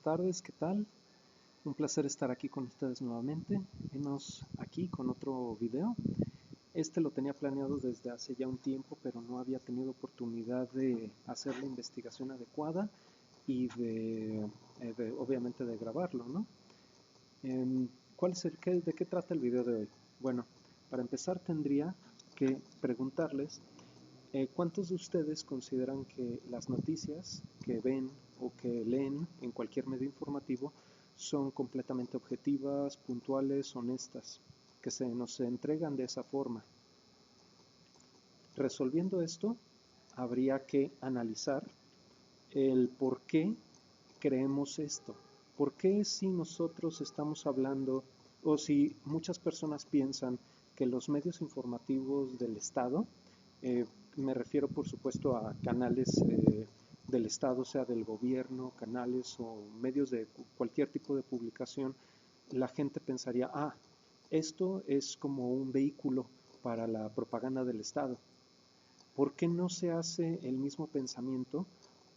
tardes, ¿qué tal? Un placer estar aquí con ustedes nuevamente. Venos aquí con otro video. Este lo tenía planeado desde hace ya un tiempo, pero no había tenido oportunidad de hacer la investigación adecuada y obviamente de grabarlo, ¿no? ¿De qué trata el video de hoy? Bueno, para empezar tendría que preguntarles ¿cuántos de ustedes consideran que las noticias que ven o que leen en cualquier medio informativo son completamente objetivas, puntuales, honestas, que se nos entregan de esa forma? Resolviendo esto, habría que analizar el por qué creemos esto. ¿Por qué si nosotros estamos hablando o si muchas personas piensan que los medios informativos del Estado, me refiero por supuesto a canales del Estado, sea del gobierno, canales o medios de cualquier tipo de publicación, la gente pensaría, esto es como un vehículo para la propaganda del Estado? ¿Por qué no se hace el mismo pensamiento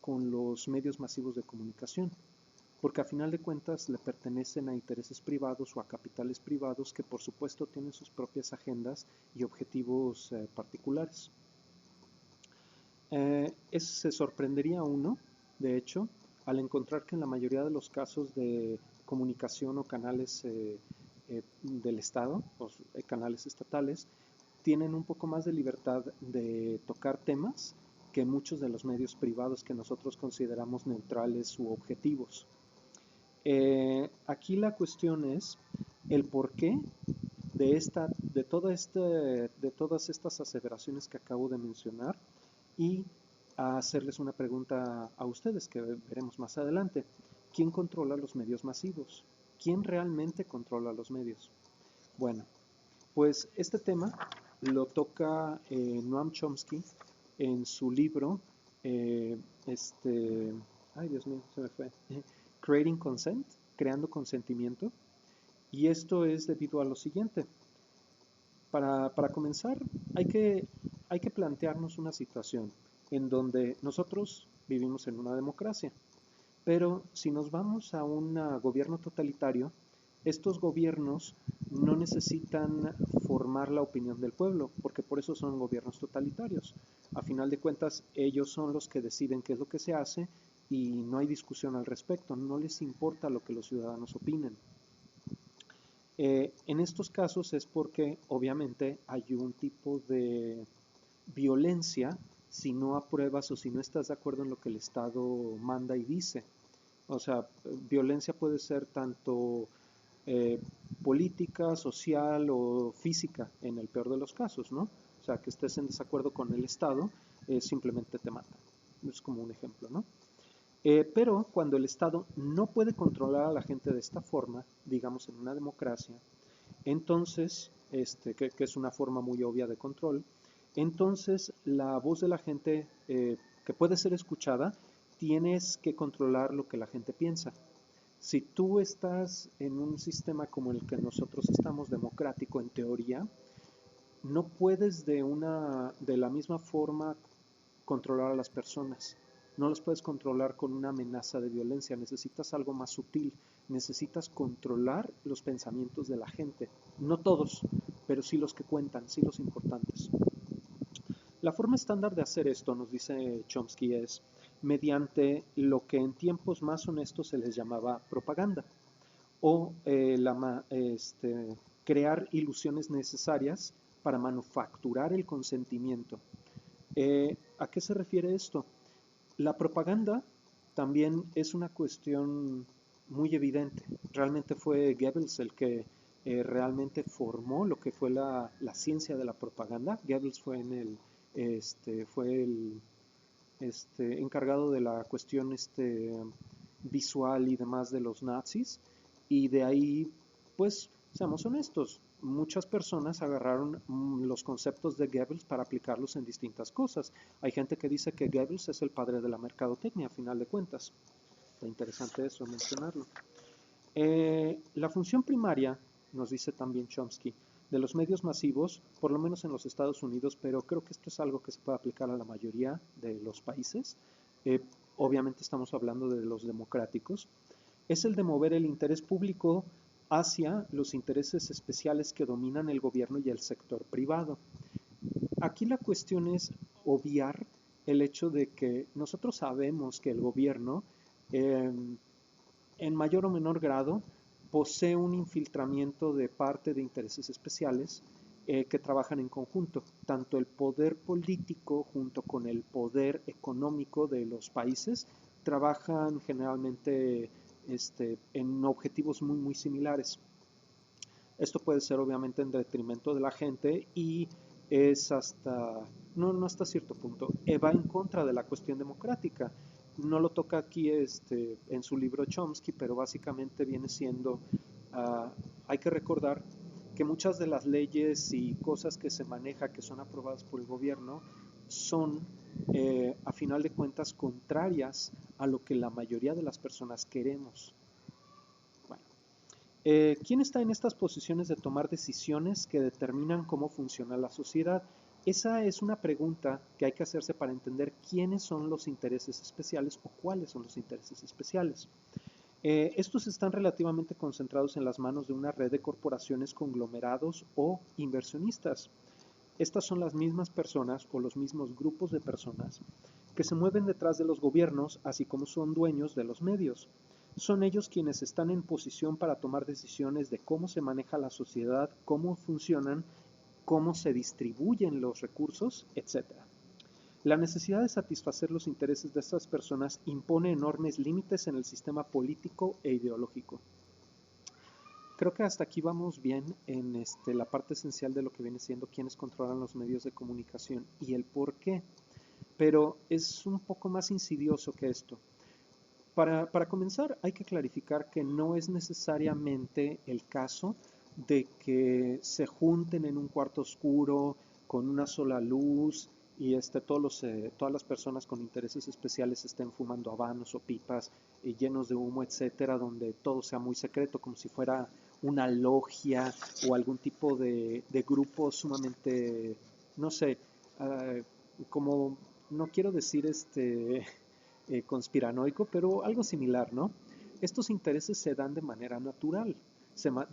con los medios masivos de comunicación? Porque a final de cuentas le pertenecen a intereses privados o a capitales privados que por supuesto tienen sus propias agendas y objetivos particulares. Se sorprendería uno, de hecho, al encontrar que en la mayoría de los casos de comunicación o canales del Estado, o canales estatales, tienen un poco más de libertad de tocar temas que muchos de los medios privados que nosotros consideramos neutrales u objetivos. Aquí la cuestión es el porqué de todas estas aseveraciones que acabo de mencionar y a hacerles una pregunta a ustedes que veremos más adelante. ¿Quién controla los medios masivos? ¿Quién realmente controla los medios? Bueno, pues este tema lo toca Noam Chomsky en su libro, ay Dios mío, se me fue, Creating Consent, creando consentimiento, y esto es debido a lo siguiente. Para comenzar, hay que plantearnos una situación en donde nosotros vivimos en una democracia, pero si nos vamos a un gobierno totalitario, estos gobiernos no necesitan formar la opinión del pueblo, porque por eso son gobiernos totalitarios. A final de cuentas, ellos son los que deciden qué es lo que se hace y no hay discusión al respecto, no les importa lo que los ciudadanos opinen. En estos casos es porque obviamente hay un tipo de violencia si no apruebas o si no estás de acuerdo en lo que el Estado manda y dice. O sea, violencia puede ser tanto política, social o física en el peor de los casos, ¿no? O sea, que estés en desacuerdo con el Estado, simplemente te matan. Es como un ejemplo, ¿no? Pero cuando el Estado no puede controlar a la gente de esta forma, digamos en una democracia, entonces, que es una forma muy obvia de control, entonces la voz de la gente que puede ser escuchada, tienes que controlar lo que la gente piensa. Si tú estás en un sistema como el que nosotros estamos, democrático en teoría, no puedes de la misma forma controlar a las personas. No las puedes controlar con una amenaza de violencia, necesitas algo más sutil, necesitas controlar los pensamientos de la gente. No todos, pero sí los que cuentan, sí los importantes. La forma estándar de hacer esto, nos dice Chomsky, es mediante lo que en tiempos más honestos se les llamaba propaganda, o crear ilusiones necesarias para manufacturar el consentimiento. ¿A qué se refiere esto? La propaganda también es una cuestión muy evidente. Realmente fue Goebbels el que realmente formó lo que fue la ciencia de la propaganda. Goebbels fue el encargado de la cuestión visual y demás de los nazis, y de ahí, pues, seamos honestos, muchas personas agarraron los conceptos de Goebbels para aplicarlos en distintas cosas. Hay gente que dice que Goebbels es el padre de la mercadotecnia, a final de cuentas. Está interesante eso, mencionarlo. La función primaria, nos dice también Chomsky, de los medios masivos, por lo menos en los Estados Unidos, pero creo que esto es algo que se puede aplicar a la mayoría de los países. Obviamente estamos hablando de los democráticos. es el de mover el interés público hacia los intereses especiales que dominan el gobierno y el sector privado. Aquí la cuestión es obviar el hecho de que nosotros sabemos que el gobierno, eh, en mayor o menor grado, posee un infiltramiento de parte de intereses especiales que trabajan en conjunto. Tanto el poder político junto con el poder económico de los países trabajan generalmente en objetivos muy similares. Esto puede ser obviamente en detrimento de la gente y es no hasta cierto punto, va en contra de la cuestión democrática. No lo toca aquí en su libro Chomsky, pero básicamente viene siendo, uh, hay que recordar que muchas de las leyes y cosas que se maneja, que son aprobadas por el gobierno, son a final de cuentas contrarias a lo que la mayoría de las personas queremos. Bueno, ¿quién está en estas posiciones de tomar decisiones que determinan cómo funciona la sociedad? Esa es una pregunta que hay que hacerse para entender quiénes son los intereses especiales o cuáles son los intereses especiales. Estos están relativamente concentrados en las manos de una red de corporaciones, conglomerados o inversionistas. Estas son las mismas personas o los mismos grupos de personas que se mueven detrás de los gobiernos, así como son dueños de los medios. Son ellos quienes están en posición para tomar decisiones de cómo se maneja la sociedad, cómo funcionan, cómo se distribuyen los recursos, etc. La necesidad de satisfacer los intereses de estas personas impone enormes límites en el sistema político e ideológico. Creo que hasta aquí vamos bien en la parte esencial de lo que viene siendo quiénes controlan los medios de comunicación y el por qué. Pero es un poco más insidioso que esto. Para comenzar, hay que clarificar que no es necesariamente el caso de que se junten en un cuarto oscuro con una sola luz y todas las personas con intereses especiales estén fumando habanos o pipas llenos de humo, etcétera, donde todo sea muy secreto, como si fuera una logia o algún tipo de grupo sumamente, no sé, como, no quiero decir conspiranoico, pero algo similar, ¿no? Estos intereses se dan de manera natural.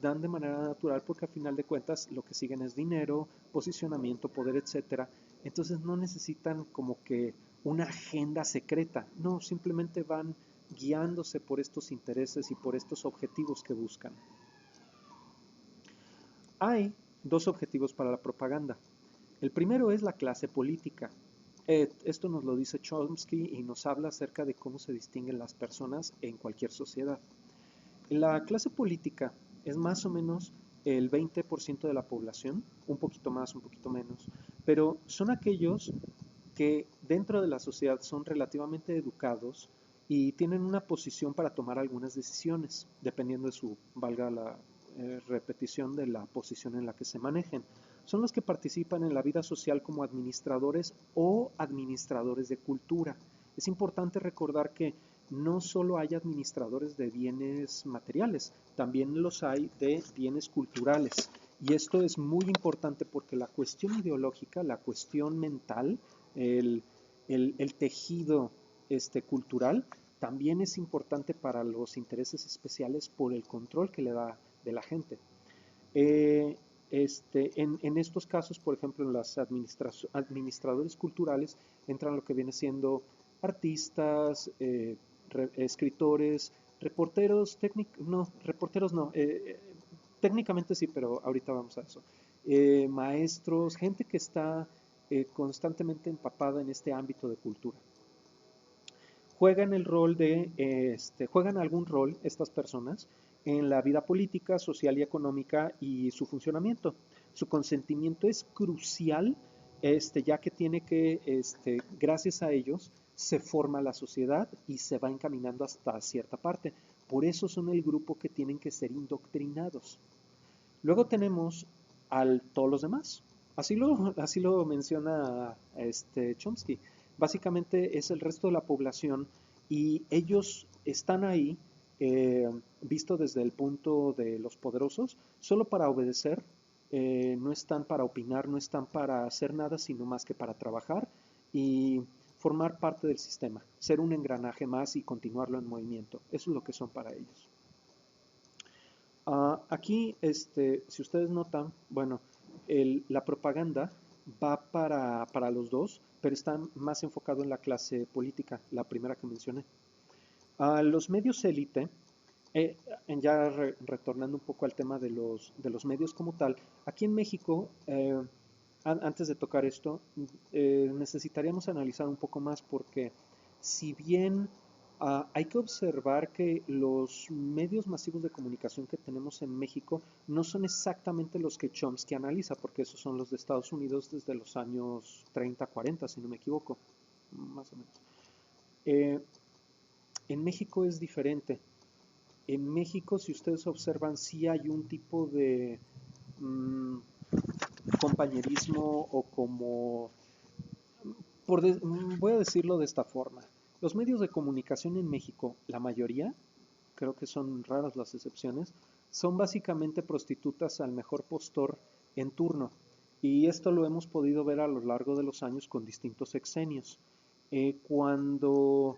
Dan de manera natural porque a final de cuentas lo que siguen es dinero, posicionamiento, poder, etcétera. Entonces no necesitan como que una agenda secreta, no, simplemente van guiándose por estos intereses y por estos objetivos que buscan. Hay dos objetivos para la propaganda. El primero es la clase política. Esto nos lo dice Chomsky y nos habla acerca de cómo se distinguen las personas en cualquier sociedad. La clase política es más o menos el 20% de la población, un poquito más, un poquito menos, pero son aquellos que dentro de la sociedad son relativamente educados y tienen una posición para tomar algunas decisiones, dependiendo de valga la repetición de la posición en la que se manejen. Son los que participan en la vida social como administradores o administradores de cultura. Es importante recordar que no solo hay administradores de bienes materiales, también los hay de bienes culturales. Y esto es muy importante porque la cuestión ideológica, la cuestión mental, el, el tejido cultural, también es importante para los intereses especiales por el control que le da de la gente. En estos casos, por ejemplo, en los administradores culturales entran lo que viene siendo artistas, escritores, reporteros, técnicamente sí, pero ahorita vamos a eso. Maestros, gente que está constantemente empapada en este ámbito de cultura. Juegan algún rol estas personas en la vida política, social y económica y su funcionamiento. Su consentimiento es crucial, ya que gracias a ellos se forma la sociedad y se va encaminando hasta cierta parte. Por eso son el grupo que tienen que ser indoctrinados. Luego tenemos todos los demás. Así lo menciona Chomsky. Básicamente es el resto de la población y ellos están ahí, visto desde el punto de los poderosos, solo para obedecer, no están para opinar, no están para hacer nada, sino más que para trabajar y formar parte del sistema, ser un engranaje más y continuarlo en movimiento. Eso es lo que son para ellos. Aquí, si ustedes notan, bueno, la propaganda va para los dos, pero está más enfocado en la clase política, la primera que mencioné. Los medios élite, ya retornando un poco al tema de los medios como tal, aquí en México, antes de tocar esto, necesitaríamos analizar un poco más porque si bien hay que observar que los medios masivos de comunicación que tenemos en México no son exactamente los que Chomsky analiza, porque esos son los de Estados Unidos desde los años 30, 40, si no me equivoco, más o menos. En México es diferente. En México, si ustedes observan, sí hay un tipo de compañerismo o como, voy a decirlo de esta forma. Los medios de comunicación en México, la mayoría, creo que son raras las excepciones, son básicamente prostitutas al mejor postor en turno. Y esto lo hemos podido ver a lo largo de los años con distintos sexenios. Cuando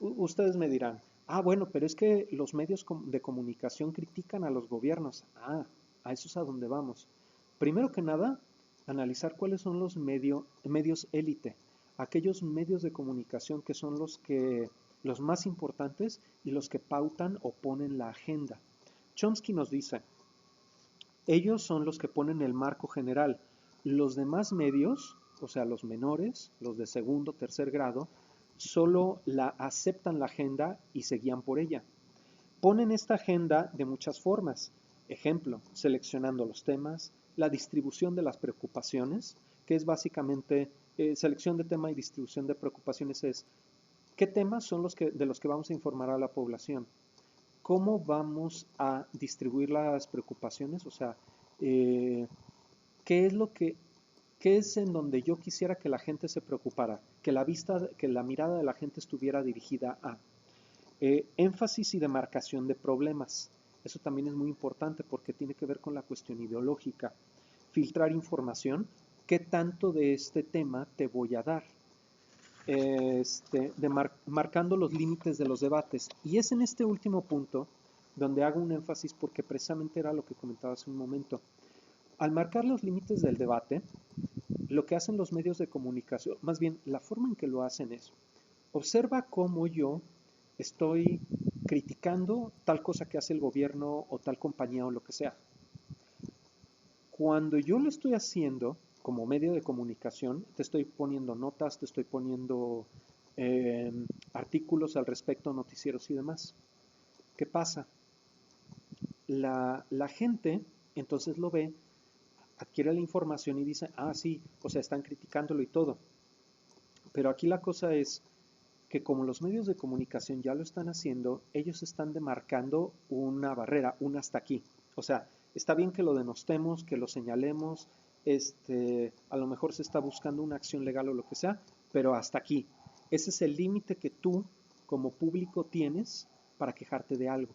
ustedes me dirán, bueno, pero es que los medios de comunicación critican a los gobiernos. A eso es a donde vamos. Primero que nada, analizar cuáles son los medios élite, aquellos medios de comunicación que son los más importantes y los que pautan o ponen la agenda. Chomsky nos dice, ellos son los que ponen el marco general. Los demás medios, o sea, los menores, los de segundo, tercer grado, solo aceptan la agenda y se guían por ella. Ponen esta agenda de muchas formas. Ejemplo, seleccionando los temas, la distribución de las preocupaciones, que es básicamente selección de tema y distribución de preocupaciones es qué temas son de los que vamos a informar a la población, cómo vamos a distribuir las preocupaciones, o sea, qué es en donde yo quisiera que la gente se preocupara, que la mirada de la gente estuviera dirigida a énfasis y demarcación de problemas. Eso también es muy importante porque tiene que ver con la cuestión ideológica. Filtrar información, ¿qué tanto de este tema te voy a dar? Marcando los límites de los debates. Y es en este último punto donde hago un énfasis porque precisamente era lo que comentaba hace un momento. Al marcar los límites del debate, lo que hacen los medios de comunicación, más bien la forma en que lo hacen es, observa cómo yo estoy criticando tal cosa que hace el gobierno o tal compañía o lo que sea. Cuando yo lo estoy haciendo como medio de comunicación, te estoy poniendo notas, te estoy poniendo artículos al respecto, noticieros y demás. ¿Qué pasa? La gente entonces lo ve, adquiere la información y dice, sí, o sea, están criticándolo y todo. Pero aquí la cosa es que como los medios de comunicación ya lo están haciendo, ellos están demarcando una barrera, un hasta aquí. O sea, está bien que lo denostemos, que lo señalemos, a lo mejor se está buscando una acción legal o lo que sea, pero hasta aquí. Ese es el límite que tú como público tienes para quejarte de algo.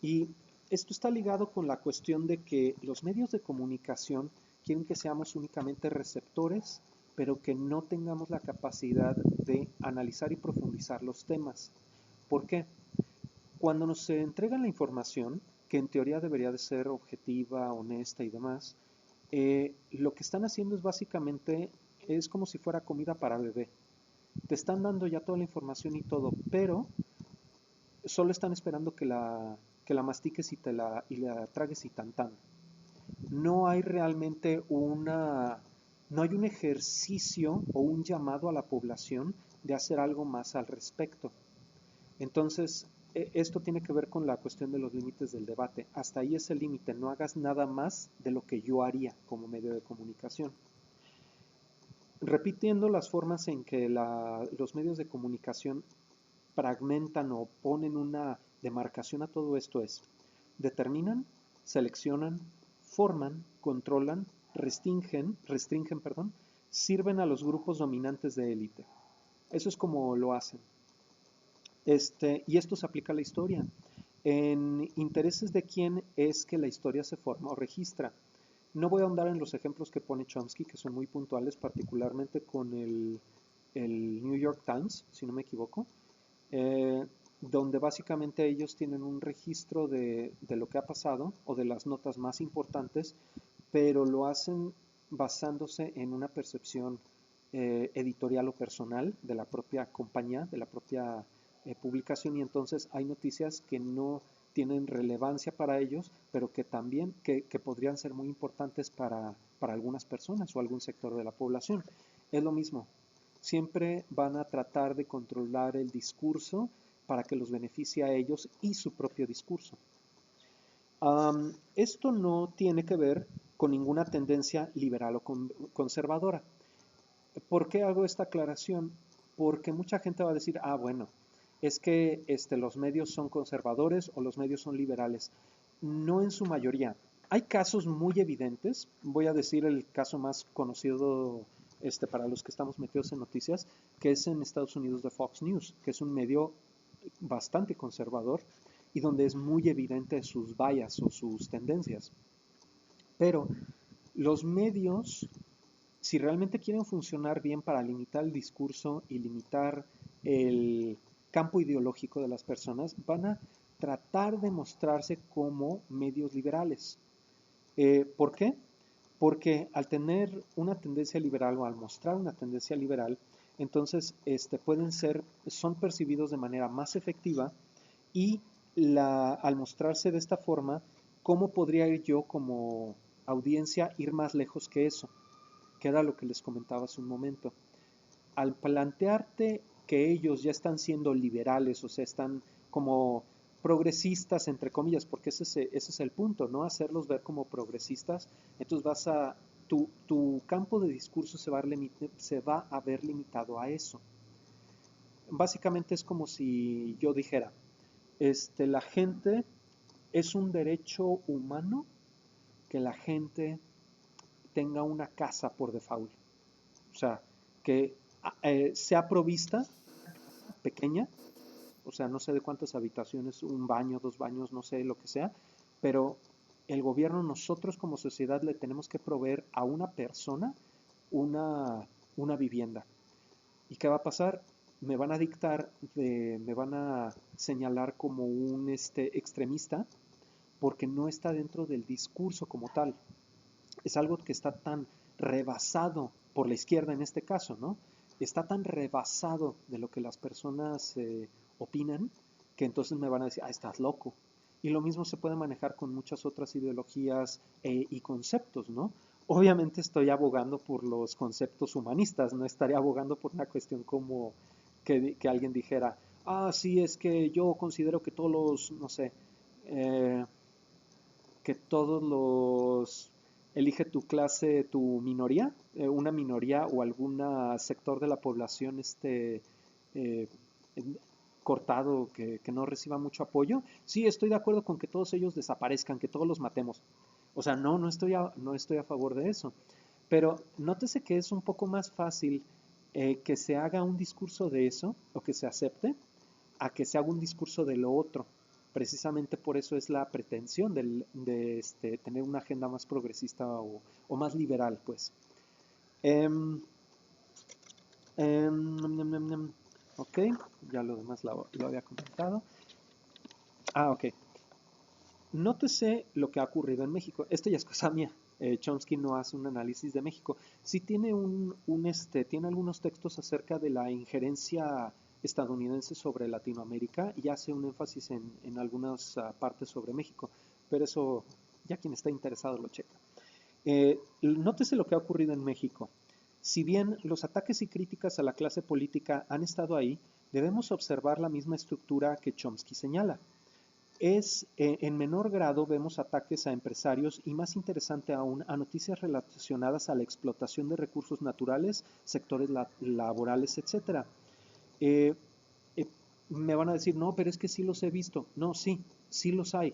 Y esto está ligado con la cuestión de que los medios de comunicación quieren que seamos únicamente receptores, pero que no tengamos la capacidad de analizar y profundizar los temas. ¿Por qué? Cuando nos entregan la información, que en teoría debería de ser objetiva, honesta y demás, lo que están haciendo es básicamente, es como si fuera comida para bebé. Te están dando ya toda la información y todo, pero solo están esperando que la mastiques y la tragues y tan. No hay realmente no hay un ejercicio o un llamado a la población de hacer algo más al respecto. Entonces, esto tiene que ver con la cuestión de los límites del debate. Hasta ahí es el límite, no hagas nada más de lo que yo haría como medio de comunicación. Repitiendo las formas en que los medios de comunicación fragmentan o ponen una demarcación a todo esto es, determinan, seleccionan, forman, controlan, restringen, sirven a los grupos dominantes de élite. Eso es como lo hacen. Y esto se aplica a la historia. En intereses de quién es que la historia se forma o registra. No voy a ahondar en los ejemplos que pone Chomsky, que son muy puntuales, particularmente con el New York Times, si no me equivoco, eh, donde básicamente ellos tienen un registro de lo que ha pasado o de las notas más importantes, pero lo hacen basándose en una percepción editorial o personal de la propia compañía, de la propia publicación, y entonces hay noticias que no tienen relevancia para ellos, pero que también que podrían ser muy importantes para algunas personas o algún sector de la población. Es lo mismo, siempre van a tratar de controlar el discurso para que los beneficie a ellos y su propio discurso. Esto no tiene que ver con ninguna tendencia liberal o conservadora. ¿Por qué hago esta aclaración? Porque mucha gente va a decir, ah, bueno, es que los medios son conservadores o los medios son liberales. No en su mayoría. Hay casos muy evidentes. Voy a decir el caso más conocido para los que estamos metidos en noticias, que es en Estados Unidos de Fox News, que es un medio bastante conservador y donde es muy evidente sus bias o sus tendencias. Pero los medios, si realmente quieren funcionar bien para limitar el discurso y limitar el campo ideológico de las personas, van a tratar de mostrarse como medios liberales. ¿Por qué? Porque al tener una tendencia liberal o al mostrar una tendencia liberal, entonces son percibidos de manera más efectiva y al mostrarse de esta forma, ¿cómo podría ir yo como audiencia ir más lejos que eso? Que era lo que les comentaba hace un momento. Al plantearte que ellos ya están siendo liberales, o sea, están como progresistas, entre comillas, porque ese es el punto, ¿no? Hacerlos ver como progresistas, entonces tu campo de discurso se va a ver limitado a eso. Básicamente es como si yo dijera, la gente es un derecho humano que la gente tenga una casa por default. O sea, que sea provista, pequeña, o sea, no sé de cuántas habitaciones, un baño, dos baños, no sé lo que sea, pero el gobierno, nosotros como sociedad le tenemos que proveer a una persona una vivienda. ¿Y qué va a pasar? Me van a señalar como un extremista porque no está dentro del discurso como tal. Es algo que está tan rebasado por la izquierda en este caso, ¿no? Está tan rebasado de lo que las personas opinan que entonces me van a decir, ah, estás loco. Y lo mismo se puede manejar con muchas otras ideologías y conceptos, ¿no? Obviamente estoy abogando por los conceptos humanistas, no estaría abogando por una cuestión como que alguien dijera, ah, sí, es que yo considero que todos los, no sé, eh, que todos los elige tu clase, tu minoría, una minoría o algún sector de la población eh, cortado que no reciba mucho apoyo. Sí, estoy de acuerdo con que todos ellos desaparezcan, que todos los matemos. O sea, no estoy a favor de eso. Pero nótese que es un poco más fácil que se haga un discurso de eso o que se acepte a que se haga un discurso de lo otro. Precisamente por eso es la pretensión de tener una agenda más progresista o más liberal, pues. Em, ok, ya lo demás lo había comentado. Ah, ok. Nótese lo que ha ocurrido en México. Esto ya es cosa mía. Chomsky no hace un análisis de México. Sí tiene tiene algunos textos acerca de la injerencia estadounidense sobre Latinoamérica y hace un énfasis en algunas partes sobre México. Pero eso, ya quien está interesado lo checa. Nótese lo que ha ocurrido en México. Si bien los ataques y críticas a la clase política han estado ahí, debemos observar la misma estructura que Chomsky señala. En menor grado vemos ataques a empresarios y más interesante aún a noticias relacionadas a la explotación de recursos naturales, sectores laborales, etc. Eh, eh, Me van a decir, no, pero es que sí los he visto. No, sí, sí los hay.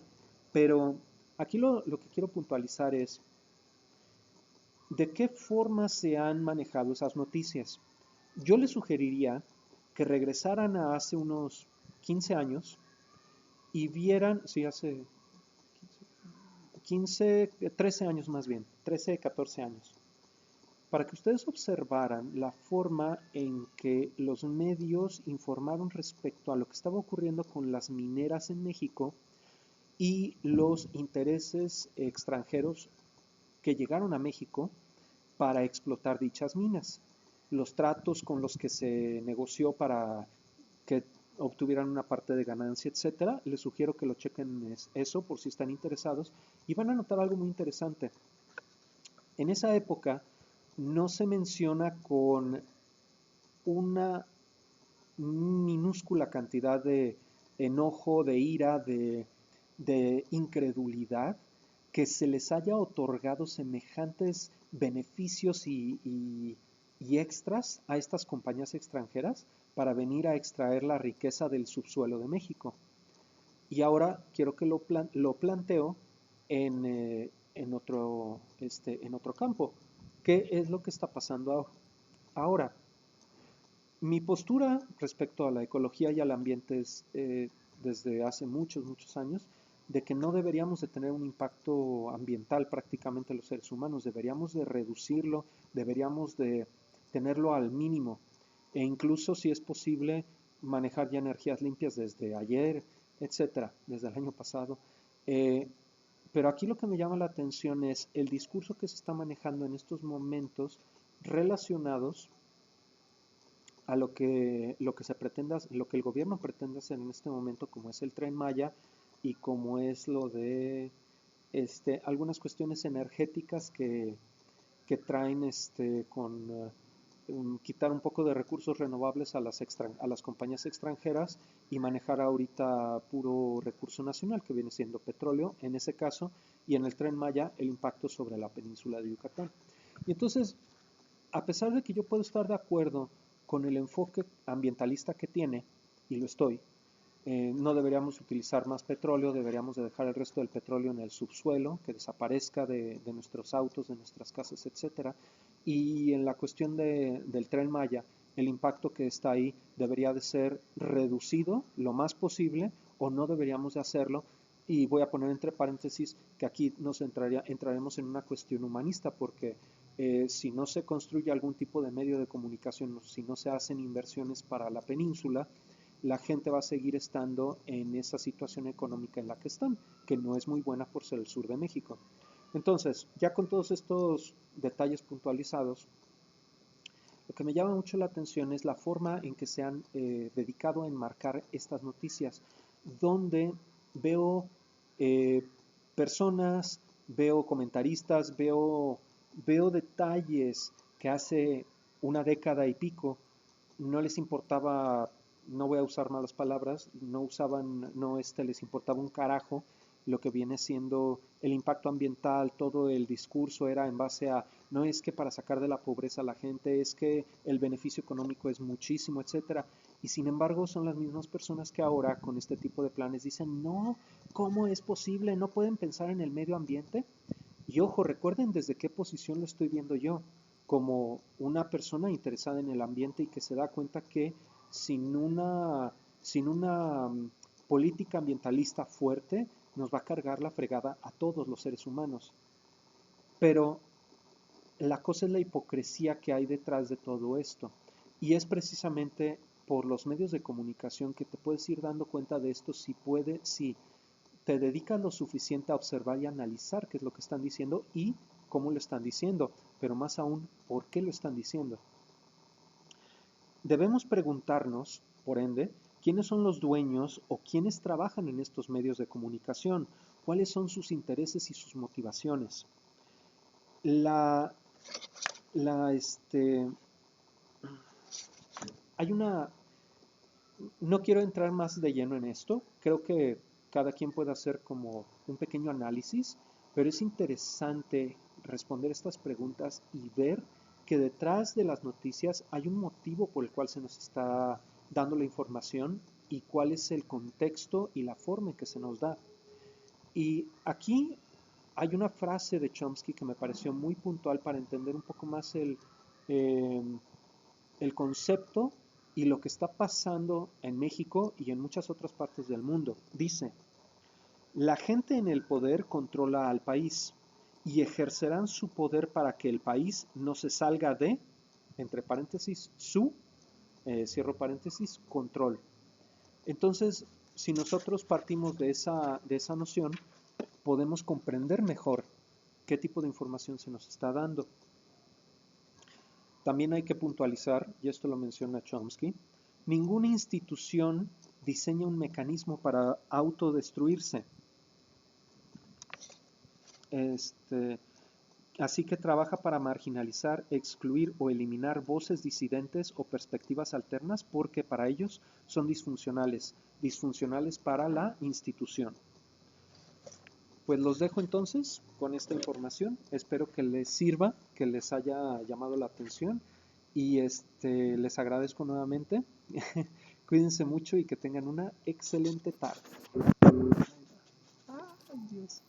Pero aquí lo que quiero puntualizar es, ¿de qué forma se han manejado esas noticias? Yo les sugeriría que regresaran a hace unos 15 años y vieran, sí, hace 15, 13 años más bien, 13, 14 años. para que ustedes observaran la forma en que los medios informaron respecto a lo que estaba ocurriendo con las mineras en México y los intereses extranjeros que llegaron a México para explotar dichas minas, los tratos con los que se negoció para que obtuvieran una parte de ganancia, etcétera. Les sugiero que lo chequen eso por si están interesados y van a notar algo muy interesante. En esa época no se menciona con una minúscula cantidad de enojo, de ira, de incredulidad, que se les haya otorgado semejantes beneficios y extras a estas compañías extranjeras para venir a extraer la riqueza del subsuelo de México. Y ahora quiero que lo planteo en otro campo. ¿Qué es lo que está pasando ahora? Mi postura respecto a la ecología y al ambiente es desde hace muchos, muchos años de que no deberíamos de tener un impacto ambiental prácticamente los seres humanos, deberíamos de reducirlo, deberíamos de tenerlo al mínimo e incluso si es posible manejar ya energías limpias desde ayer, etcétera, desde el año pasado. Eh, pero aquí lo que me llama la atención es el discurso que se está manejando en estos momentos relacionados a lo que se pretenda, lo que el gobierno pretende hacer en este momento, como es el Tren Maya y como es lo de algunas cuestiones energéticas que traen con quitar un poco de recursos renovables a las compañías extranjeras y manejar ahorita puro recurso nacional, que viene siendo petróleo en ese caso, y en el Tren Maya el impacto sobre la península de Yucatán. Y entonces, a pesar de que yo puedo estar de acuerdo con el enfoque ambientalista que tiene, y lo estoy, no deberíamos utilizar más petróleo, deberíamos de dejar el resto del petróleo en el subsuelo, que desaparezca de nuestros autos, de nuestras casas, etcétera. Y en la cuestión del Tren Maya, el impacto que está ahí debería de ser reducido lo más posible o no deberíamos de hacerlo. Y voy a poner entre paréntesis que aquí entraremos en una cuestión humanista porque si no se construye algún tipo de medio de comunicación, si no se hacen inversiones para la península, la gente va a seguir estando en esa situación económica en la que están, que no es muy buena por ser el sur de México. Entonces, ya con todos estos detalles puntualizados, lo que me llama mucho la atención es la forma en que se han dedicado a enmarcar estas noticias, donde veo eh, personas, veo comentaristas, veo detalles que hace una década y pico no les importaba, no voy a usar malas palabras, no les importaba un carajo lo que viene siendo el impacto ambiental, todo el discurso era en base a, no es que para sacar de la pobreza a la gente, es que el beneficio económico es muchísimo, etcétera. Y sin embargo son las mismas personas que ahora con este tipo de planes dicen, no, ¿cómo es posible? ¿No pueden pensar en el medio ambiente? Y ojo, recuerden desde qué posición lo estoy viendo yo, como una persona interesada en el ambiente y que se da cuenta que sin una política ambientalista fuerte nos va a cargar la fregada a todos los seres humanos. Pero la cosa es la hipocresía que hay detrás de todo esto. Y es precisamente por los medios de comunicación que te puedes ir dando cuenta de esto si te dedicas lo suficiente a observar y analizar qué es lo que están diciendo y cómo lo están diciendo, pero más aún, por qué lo están diciendo. Debemos preguntarnos, por ende, quiénes son los dueños o quiénes trabajan en estos medios de comunicación, cuáles son sus intereses y sus motivaciones. La, la, hay una, no quiero entrar más de lleno en esto, creo que cada quien puede hacer como un pequeño análisis, pero es interesante responder estas preguntas y ver que detrás de las noticias hay un motivo por el cual se nos está dando la información y cuál es el contexto y la forma en que se nos da. Y aquí hay una frase de Chomsky que me pareció muy puntual para entender un poco más eh, el concepto y lo que está pasando en México y en muchas otras partes del mundo. Dice, la gente en el poder controla al país y ejercerán su poder para que el país no se salga de, entre paréntesis, su, cierro paréntesis, control. Entonces, si nosotros partimos de esa noción, podemos comprender mejor qué tipo de información se nos está dando. También hay que puntualizar, y esto lo menciona Chomsky, ninguna institución diseña un mecanismo para autodestruirse. Así que trabaja para marginalizar, excluir o eliminar voces disidentes o perspectivas alternas porque para ellos son disfuncionales para la institución. Pues los dejo entonces con esta información. Espero que les sirva, que les haya llamado la atención y les agradezco nuevamente. Cuídense mucho y que tengan una excelente tarde. Ay, Dios.